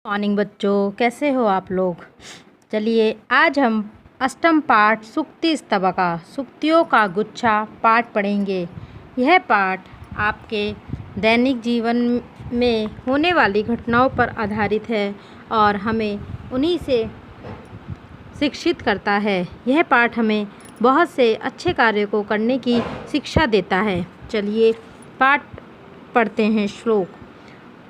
Morning बच्चों, कैसे हो आप लोग। चलिए आज हम अष्टम पाठ सूक्ति स्तबका सूक्तियों का गुच्छा पाठ पढ़ेंगे। यह पाठ आपके दैनिक जीवन में होने वाली घटनाओं पर आधारित है और हमें उन्हीं से शिक्षित करता है। यह पाठ हमें बहुत से अच्छे कार्यों को करने की शिक्षा देता है। चलिए पाठ पढ़ते हैं। श्लोक।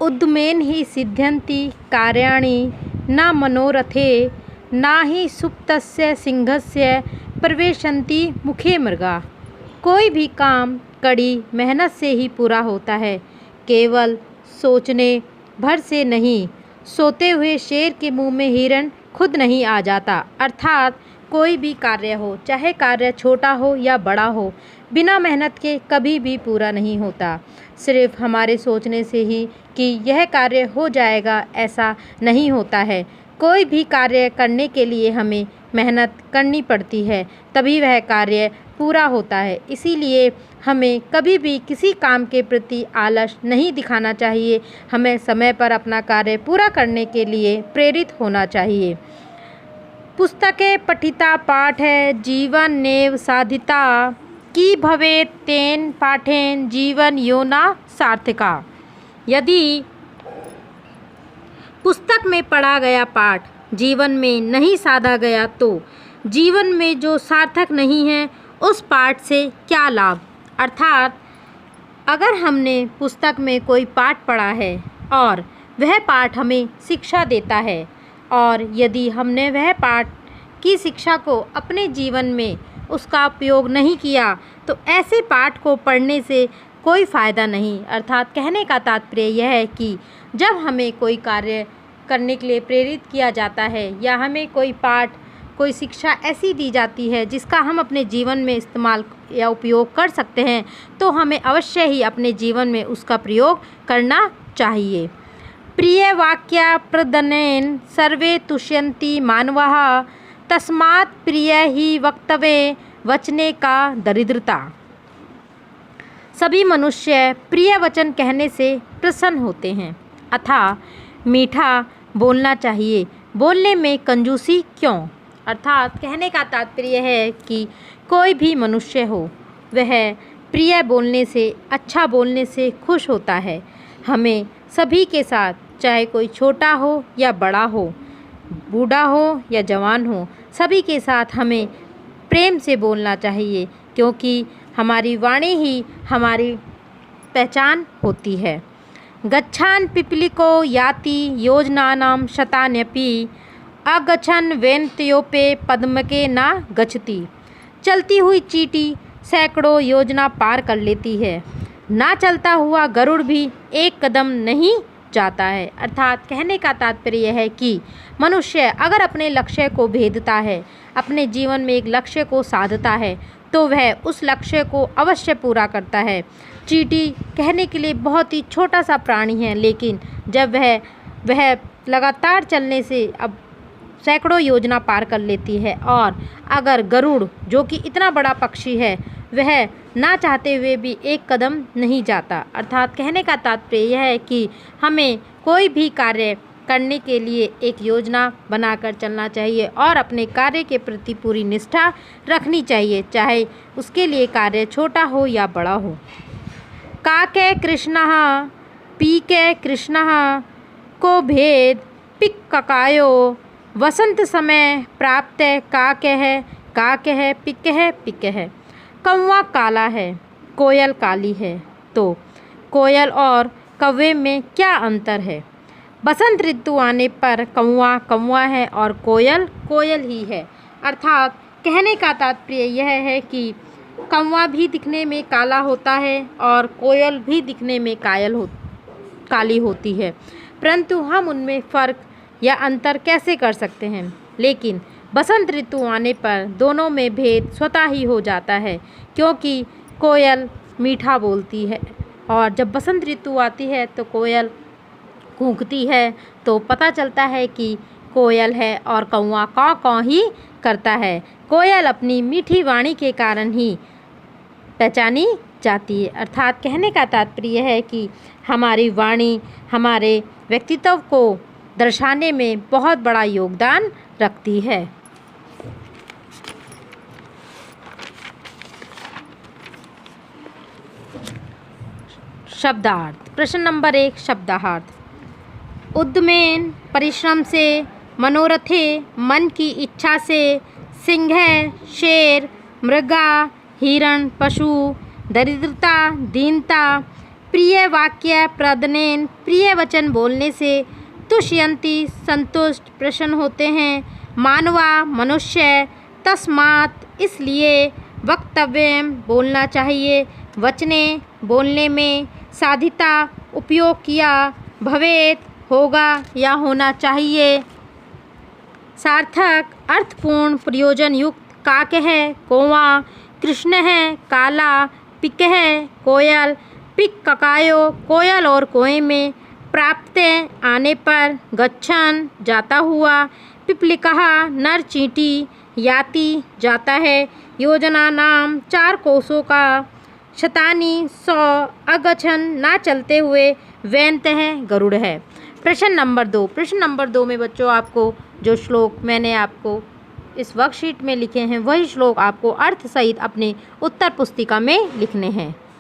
उद्यमेन हि सिद्ध्यन्ति कार्याणि न मनोरथे न हि सुप्तस्य सिंहस्य प्रवेशन्ति मुखे मृगा। कोई भी काम कड़ी मेहनत से ही पूरा होता है, केवल सोचने भर से नहीं। सोते हुए शेर के मुंह में हिरण खुद नहीं आ जाता। अर्थात कोई भी कार्य हो, चाहे कार्य छोटा हो या बड़ा हो, बिना मेहनत के कभी भी पूरा नहीं होता। सिर्फ हमारे सोचने से ही कि यह कार्य हो जाएगा ऐसा नहीं होता है। कोई भी कार्य करने के लिए हमें मेहनत करनी पड़ती है, तभी वह कार्य पूरा होता है। इसीलिए हमें कभी भी किसी काम के प्रति आलस नहीं दिखाना चाहिए। हमें समय पर अपना कार्य पूरा करने के लिए प्रेरित होना चाहिए। पुस्तके पठिता पाठ है जीवन नेव साधिता की भवेत तेन पाठेन जीवन योना सार्थका। यदि पुस्तक में पढ़ा गया पाठ जीवन में नहीं साधा गया तो जीवन में जो सार्थक नहीं है उस पाठ से क्या लाभ। अर्थात अगर हमने पुस्तक में कोई पाठ पढ़ा है और वह पाठ हमें शिक्षा देता है और यदि हमने वह पाठ की शिक्षा को अपने जीवन में उसका उपयोग नहीं किया तो ऐसे पाठ को पढ़ने से कोई फ़ायदा नहीं। अर्थात कहने का तात्पर्य यह है कि जब हमें कोई कार्य करने के लिए प्रेरित किया जाता है या हमें कोई पाठ कोई शिक्षा ऐसी दी जाती है जिसका हम अपने जीवन में इस्तेमाल या उपयोग कर सकते हैं, तो हमें अवश्य ही अपने जीवन में उसका प्रयोग करना चाहिए। प्रिय वाक्य प्रदनेन सर्वे तुष्यन्ति मानवः तस्मात् प्रिय ही वक्तव्ये वचने का दरिद्रता। सभी मनुष्य प्रिय वचन कहने से प्रसन्न होते हैं, अतः मीठा बोलना चाहिए। बोलने में कंजूसी क्यों। अर्थात कहने का तात्पर्य है कि कोई भी मनुष्य हो वह प्रिय बोलने से, अच्छा बोलने से खुश होता है। हमें सभी के साथ, चाहे कोई छोटा हो या बड़ा हो, बूढ़ा हो या जवान हो, सभी के साथ हमें प्रेम से बोलना चाहिए, क्योंकि हमारी वाणी ही हमारी पहचान होती है। गच्छान पिपलिको याति योजनानां शतान्यपि अगच्छन वेनत्योपे पद्मके न गच्छति। चलती हुई चींटी सैकड़ों योजना पार कर लेती है, ना चलता हुआ गरुड़ भी एक कदम नहीं जाता है। अर्थात कहने का तात्पर्य यह है कि मनुष्य अगर अपने लक्ष्य को भेदता है, अपने जीवन में एक लक्ष्य को साधता है, तो वह उस लक्ष्य को अवश्य पूरा करता है। चींटी कहने के लिए बहुत ही छोटा सा प्राणी है, लेकिन जब वह लगातार चलने से अब सैकड़ों योजना पार कर लेती है, और अगर गरुड़ जो कि इतना बड़ा पक्षी है वह ना चाहते हुए भी एक कदम नहीं जाता। अर्थात कहने का तात्पर्य यह है कि हमें कोई भी कार्य करने के लिए एक योजना बनाकर चलना चाहिए और अपने कार्य के प्रति पूरी निष्ठा रखनी चाहिए, चाहे उसके लिए कार्य छोटा हो या बड़ा हो। काके कृष्णः पीके कृष्णः को भेद पिक ककायो वसंत समय प्राप्त काके पिक। कौवा काला है, कोयल काली है, तो कोयल और कौवे में क्या अंतर है। बसंत ऋतु आने पर कौवा कौवा है और कोयल कोयल ही है। अर्थात कहने का तात्पर्य यह है कि कौवा भी दिखने में काला होता है और कोयल भी दिखने में काली होती है, परंतु हम उनमें फ़र्क या अंतर कैसे कर सकते हैं। लेकिन बसंत ऋतु आने पर दोनों में भेद स्वतः ही हो जाता है, क्योंकि कोयल मीठा बोलती है और जब बसंत ऋतु आती है तो कोयल कूकती है, तो पता चलता है कि कोयल है और कौवा कौ कौ ही करता है। कोयल अपनी मीठी वाणी के कारण ही पहचानी जाती है। अर्थात कहने का तात्पर्य है कि हमारी वाणी हमारे व्यक्तित्व को दर्शाने में बहुत बड़ा योगदान रखती है। शब्दार्थ। प्रश्न नंबर 1 शब्दार्थ। उद्यमेन परिश्रम से, मनोरथे मन की इच्छा से, सिंह शेर, मृगा हिरण पशु, दरिद्रता दीनता, प्रिय वाक्य प्रदनेन प्रिय वचन बोलने से, तुष्यंती संतुष्ट प्रसन्न होते हैं, मानवा मनुष्य, तस्मात् इसलिए, वक्तव्य बोलना चाहिए, वचने बोलने में, साधिता उपयोग किया, भवेत होगा या होना चाहिए, सार्थक अर्थपूर्ण प्रयोजन युक्त, काक है कौवा, कृष्ण है काला, पिक है कोयल, पिक ककायो कोयल और कोए में, प्राप्त आने पर, गच्छन जाता हुआ, पिपलिकहा नर चींटी, याति जाता है, योजना नाम 4 कोसों का, शतानी 100, अगछन ना चलते हुए, वैंत है गरुड़ है। प्रश्न नंबर 2। प्रश्न नंबर 2 में बच्चों आपको जो श्लोक मैंने आपको इस वर्कशीट में लिखे हैं वही श्लोक आपको अर्थ सहित अपने उत्तर पुस्तिका में लिखने हैं।